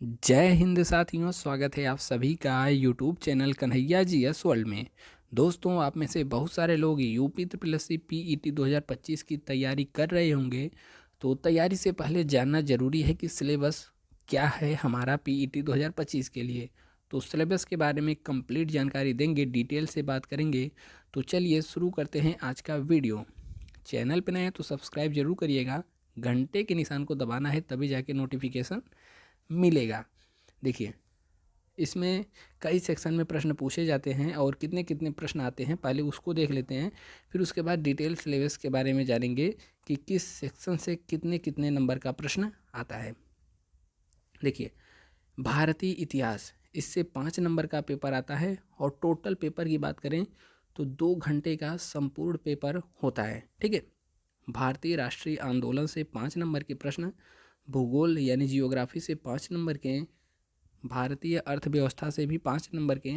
जय हिंद साथियों, स्वागत है आप सभी का YouTube channel Kanhaiya ji s world में। दोस्तों, आप में से बहुत सारे लोग UP triple S C PET 2025 की तैयारी कर रहे होंगे। तो तैयारी से पहले जानना ज़रूरी है कि सिलेबस क्या है हमारा पीईटी 2025 के लिए। तो सिलेबस के बारे में कंप्लीट जानकारी देंगे, डिटेल से बात करेंगे। तो चलिए शुरू करते हैं आज का वीडियो। चैनल पर नए हैं तो सब्सक्राइब जरूर करिएगा, घंटे के निशान को दबाना है तभी जाके नोटिफिकेशन मिलेगा। देखिए, इसमें कई सेक्शन में प्रश्न पूछे जाते हैं और कितने कितने प्रश्न आते हैं, पहले उसको देख लेते हैं। फिर उसके बाद डिटेल सिलेबस के बारे में जानेंगे कि किस सेक्शन से कितने कितने नंबर का प्रश्न आता है। देखिए, भारतीय इतिहास, इससे 5 नंबर का पेपर आता है और टोटल पेपर की बात करें तो 2 घंटे का संपूर्ण पेपर होता है। ठीक है। भारतीय राष्ट्रीय आंदोलन से 5 नंबर के प्रश्न, भूगोल यानी जियोग्राफी से 5 नंबर के, भारतीय अर्थव्यवस्था से भी 5 नंबर के,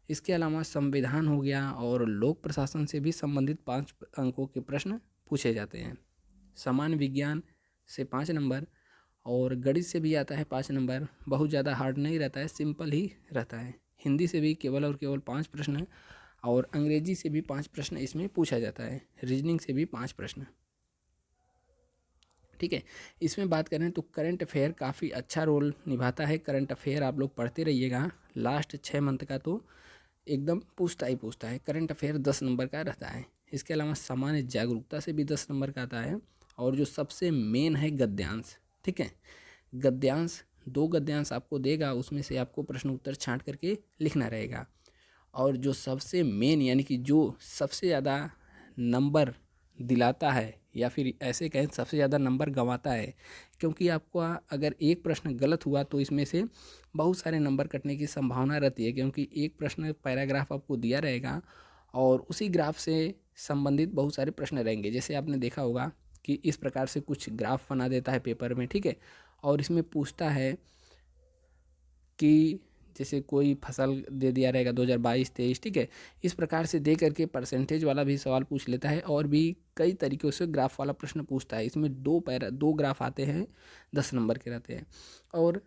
इसके अलावा संविधान हो गया और लोक प्रशासन से भी संबंधित 5 अंकों के प्रश्न पूछे जाते हैं। सामान्य विज्ञान से 5 नंबर और गणित से भी आता है 5 नंबर। बहुत ज़्यादा हार्ड नहीं रहता है, सिंपल ही रहता है। हिंदी से भी केवल और केवल 5 प्रश्न और अंग्रेजी से भी 5 प्रश्न इसमें पूछा जाता है। रीजनिंग से भी 5 प्रश्न। ठीक है। इसमें बात करें तो करंट अफेयर काफ़ी अच्छा रोल निभाता है। करंट अफेयर आप लोग पढ़ते रहिएगा, लास्ट 6 मंथ का तो एकदम पूछता ही पूछता है। करंट अफेयर 10 नंबर का रहता है। इसके अलावा सामान्य जागरूकता से भी 10 नंबर का आता है। और जो सबसे मेन है गद्यांश। ठीक है, गद्यांश 2 गद्यांश आपको देगा, उसमें से आपको प्रश्न उत्तर छांट करके लिखना रहेगा। और जो सबसे मेन यानी कि जो सबसे ज़्यादा नंबर दिलाता है या फिर ऐसे कहें सबसे ज़्यादा नंबर गंवाता है, क्योंकि आपको अगर एक प्रश्न गलत हुआ तो इसमें से बहुत सारे नंबर कटने की संभावना रहती है, क्योंकि एक प्रश्न पैराग्राफ आपको दिया रहेगा और उसी ग्राफ से संबंधित बहुत सारे प्रश्न रहेंगे। जैसे आपने देखा होगा कि इस प्रकार से कुछ ग्राफ बना देता है पेपर में। ठीक है। और इसमें पूछता है कि जैसे कोई फसल दे दिया रहेगा 2022-23। ठीक है। इस प्रकार से दे करके परसेंटेज वाला भी सवाल पूछ लेता है और भी कई तरीक़ों से ग्राफ वाला प्रश्न पूछता है। इसमें 2 ग्राफ आते हैं, 10 नंबर के रहते हैं। और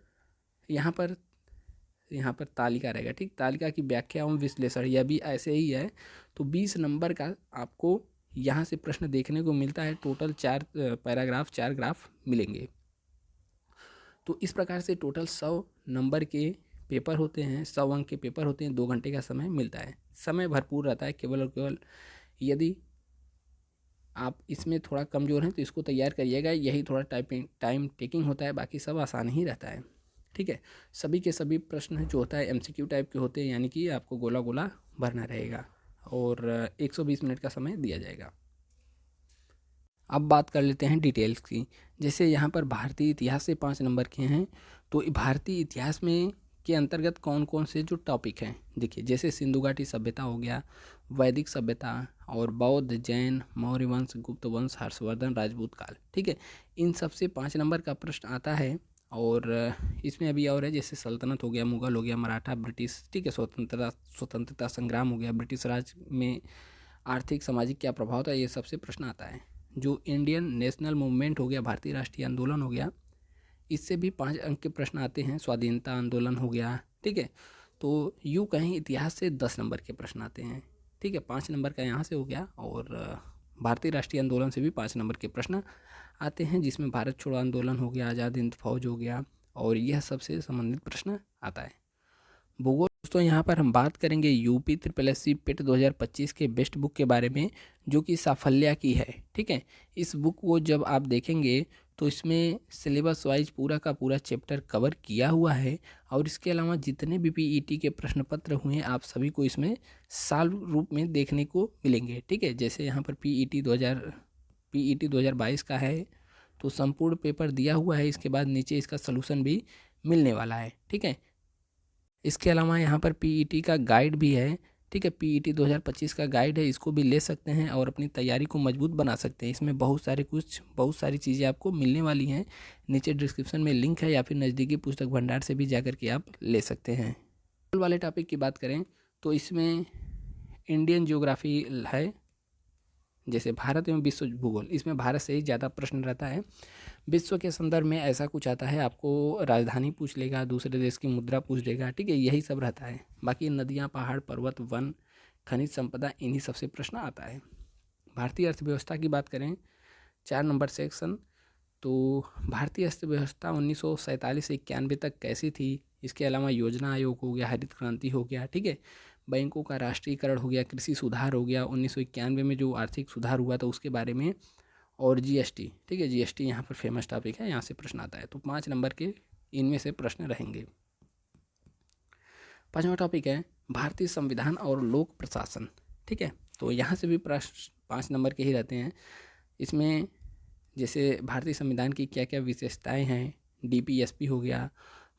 यहाँ पर तालिका रहेगा। ठीक, तालिका की व्याख्या एवं विश्लेषण यह भी ऐसे ही है। तो 20 नंबर का आपको यहाँ से प्रश्न देखने को मिलता है। टोटल 4 पैराग्राफ, 4 ग्राफ मिलेंगे। तो इस प्रकार से टोटल 100 नंबर के पेपर होते हैं, 100 अंक के पेपर होते हैं। 2 घंटे का समय मिलता है, समय भरपूर रहता है। केवल और केवल यदि आप इसमें थोड़ा कमज़ोर हैं तो इसको तैयार करिएगा। यही थोड़ा टाइम टेकिंग होता है, बाकी सब आसान ही रहता है। ठीक है। सभी के सभी प्रश्न जो होता है एमसीक्यू टाइप के होते हैं, यानी कि आपको गोला गोला भरना रहेगा और 120 मिनट का समय दिया जाएगा। अब बात कर लेते हैं डिटेल्स की। जैसे यहाँ पर भारतीय इतिहास से 5 नंबर के हैं। तो भारतीय इतिहास में के अंतर्गत कौन कौन से जो टॉपिक हैं, देखिए, जैसे सिंधु घाटी सभ्यता हो गया, वैदिक सभ्यता और बौद्ध, जैन, मौर्य वंश, गुप्त वंश, हर्षवर्धन, राजपूत काल। ठीक है। इन सब से 5 नंबर का प्रश्न आता है। और इसमें अभी और है, जैसे सल्तनत हो गया, मुगल हो गया, मराठा, ब्रिटिश। ठीक है। स्वतंत्रता संग्राम हो गया, ब्रिटिश राज में आर्थिक सामाजिक क्या प्रभाव था, ये सबसे प्रश्न आता है। जो इंडियन नेशनल मूवमेंट हो गया, भारतीय राष्ट्रीय आंदोलन हो गया, इससे भी 5 अंक के प्रश्न आते हैं। स्वाधीनता आंदोलन हो गया। ठीक है। तो यूँ कहीं इतिहास से 10 नंबर के प्रश्न आते हैं। ठीक है, 5 नंबर का यहाँ से हो गया। और भारतीय राष्ट्रीय आंदोलन से भी 5 नंबर के प्रश्न आते हैं, जिसमें भारत छोड़ो आंदोलन हो गया, आज़ाद हिंद फौज हो गया, और यह सबसे संबंधित प्रश्न आता है। भूगोल, दोस्तों यहाँ पर हम बात करेंगे यूपी ट्रिपल एस सी पेट 2025 के बेस्ट बुक के बारे में, जो कि साफल्या की है। ठीक है। इस बुक को जब आप देखेंगे तो इसमें सिलेबस वाइज पूरा का पूरा चैप्टर कवर किया हुआ है। और इसके अलावा जितने भी पीईटी के प्रश्न पत्र हुए हैं, आप सभी को इसमें साल रूप में देखने को मिलेंगे। ठीक है। जैसे यहाँ पर पीईटी 2022 का है तो संपूर्ण पेपर दिया हुआ है। इसके बाद नीचे इसका सलूशन भी मिलने वाला है। ठीक है। इसके अलावा यहाँ पर पीईटी का गाइड भी है। ठीक है, पीईटी 2025 का गाइड है, इसको भी ले सकते हैं और अपनी तैयारी को मजबूत बना सकते हैं। इसमें बहुत सारी चीज़ें आपको मिलने वाली हैं। नीचे डिस्क्रिप्शन में लिंक है, या फिर नज़दीकी पुस्तक भंडार से भी जाकर के आप ले सकते हैं। वाले टॉपिक की बात करें तो इसमें इंडियन ज्योग्राफी है, जैसे भारत एवं विश्व भूगोल, इसमें भारत से ही ज़्यादा प्रश्न रहता है। विश्व के संदर्भ में ऐसा कुछ आता है, आपको राजधानी पूछ लेगा, दूसरे देश की मुद्रा पूछ लेगा, ठीक है, यही सब रहता है। बाकी नदियाँ, पहाड़, पर्वत, वन, खनिज संपदा, इन्हीं सबसे प्रश्न आता है। भारतीय अर्थव्यवस्था की बात करें, 4 नंबर सेक्शन, तो भारतीय अर्थव्यवस्था 1947 से 91 तक कैसी थी, इसके अलावा योजना आयोग हो गया, हरित क्रांति हो गया, ठीक है, बैंकों का राष्ट्रीयकरण हो गया, कृषि सुधार हो गया, 1991 में जो आर्थिक सुधार हुआ था उसके बारे में, और जीएसटी, ठीक है, जीएसटी यहाँ पर फेमस टॉपिक है, यहाँ से प्रश्न आता है। तो 5 नंबर के इनमें से प्रश्न रहेंगे। 5वां टॉपिक है भारतीय संविधान और लोक प्रशासन, ठीक है, तो यहाँ से भी प्रश्न 5 नंबर के ही रहते हैं। इसमें जैसे भारतीय संविधान की क्या क्या विशेषताएं हैं, डीपीएसपी हो गया,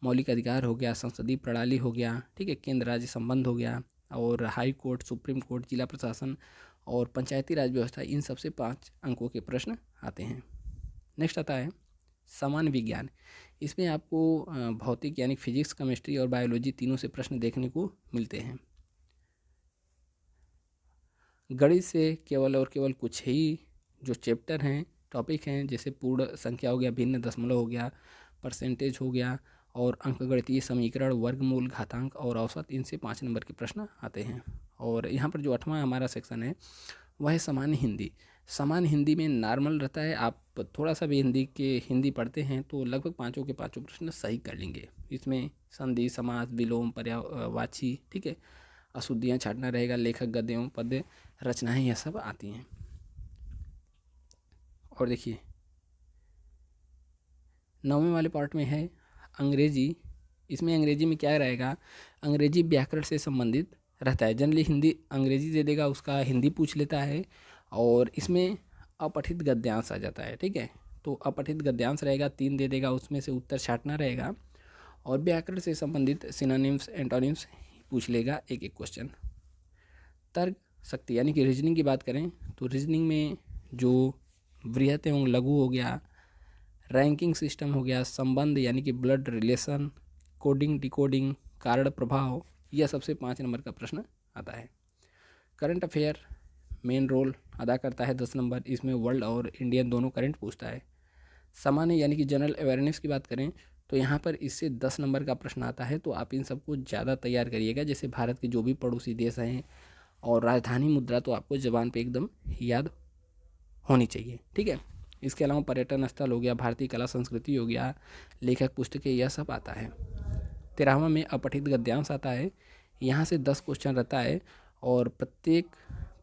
मौलिक अधिकार हो गया, संसदीय प्रणाली हो गया, ठीक है, केंद्र राज्य संबंध हो गया, और हाई कोर्ट, सुप्रीम कोर्ट, जिला प्रशासन और पंचायती राज व्यवस्था, इन सबसे 5 अंकों के प्रश्न आते हैं। नेक्स्ट आता है सामान्य विज्ञान। इसमें आपको भौतिक यानी फिजिक्स, केमिस्ट्री और बायोलॉजी तीनों से प्रश्न देखने को मिलते हैं। गणित से केवल और केवल कुछ ही जो चैप्टर हैं, टॉपिक हैं, जैसे पूर्ण संख्या हो गया, भिन्न दशमलव हो गया, परसेंटेज हो गया, और अंकगणितीय समीकरण, वर्गमूल, घातांक और औसत, इनसे 5 नंबर के प्रश्न आते हैं। और यहाँ पर जो 8वां हमारा सेक्शन है वह है सामान्य हिंदी। सामान्य हिंदी में नॉर्मल रहता है, आप थोड़ा सा भी हिंदी पढ़ते हैं तो लगभग 5 के 5 प्रश्न सही कर लेंगे। इसमें संधि, समास, विलोम, पर्यायवाची, ठीक है, अशुद्धियाँ छाटना रहेगा, लेखक, गद्य एवं पद्य रचनाएँ, यह सब आती हैं। और देखिए 9वें वाले पार्ट में है अंग्रेजी। इसमें अंग्रेजी में क्या रहेगा, अंग्रेजी व्याकरण से संबंधित रहता है। जनरली हिंदी अंग्रेजी दे देगा, उसका हिंदी पूछ लेता है, और इसमें अपठित गद्यांश आ जाता है, ठीक है, तो अपठित गद्यांश रहेगा, 3 दे देगा, उसमें से उत्तर छाटना रहेगा, और व्याकरण से संबंधित सिनोनिम्स, एंटोनिम्स पूछ लेगा, एक एक क्वेश्चन। तर्क शक्ति यानी कि रीजनिंग की बात करें तो रीजनिंग में जो वृहत एवं लघु हो गया, रैंकिंग सिस्टम हो गया, संबंध यानी कि ब्लड रिलेशन, कोडिंग, डिकोडिंग, कारण प्रभाव, यह सबसे 5 नंबर का प्रश्न आता है। करंट अफेयर मेन रोल अदा करता है, 10 नंबर, इसमें वर्ल्ड और इंडियन दोनों करंट पूछता है। सामान्य यानी कि जनरल अवेयरनेस की बात करें तो यहाँ पर इससे 10 नंबर का प्रश्न आता है, तो आप इन सबको ज़्यादा तैयार करिएगा। जैसे भारत के जो भी पड़ोसी देश हैं, और राजधानी मुद्रा तो आपको ज़बान पे एकदम याद होनी चाहिए, ठीक है। इसके अलावा पर्यटन स्थल हो गया, भारतीय कला संस्कृति हो गया, लेखक, पुस्तकें, यह सब आता है। 13वां में अपठित गद्यांश आता है, यहाँ से 10 क्वेश्चन रहता है, और प्रत्येक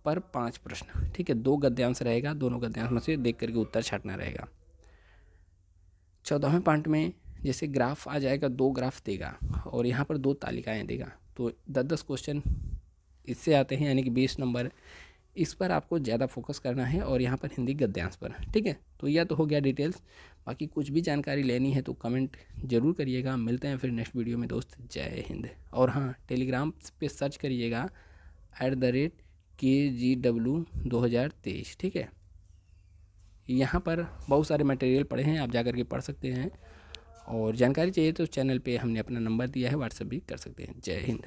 पर 5 प्रश्न, ठीक है, 2 गद्यांश रहेगा, दोनों गद्यांश में से देख करके उत्तर छाटना रहेगा। 14वें पार्ट में जैसे ग्राफ आ जाएगा, 2 ग्राफ देगा, और यहाँ पर 2 तालिकाएँ देगा, तो 10-10 क्वेश्चन इससे आते हैं, यानी कि 20 नंबर। इस पर आपको ज़्यादा फोकस करना है, और यहाँ पर हिंदी गद्यांश पर, ठीक है। तो यह तो हो गया डिटेल्स, बाकी कुछ भी जानकारी लेनी है तो कमेंट जरूर करिएगा। मिलते हैं फिर नेक्स्ट वीडियो में दोस्त, जय हिंद। और हाँ, टेलीग्राम पे सर्च करिएगा @KGW2023, ठीक है। यहाँ पर बहुत सारे मटेरियल पड़े हैं, आप जा कर के पढ़ सकते हैं, और जानकारी चाहिए तो चैनल पे हमने अपना नंबर दिया है, व्हाट्सएप भी कर सकते हैं। जय हिंद।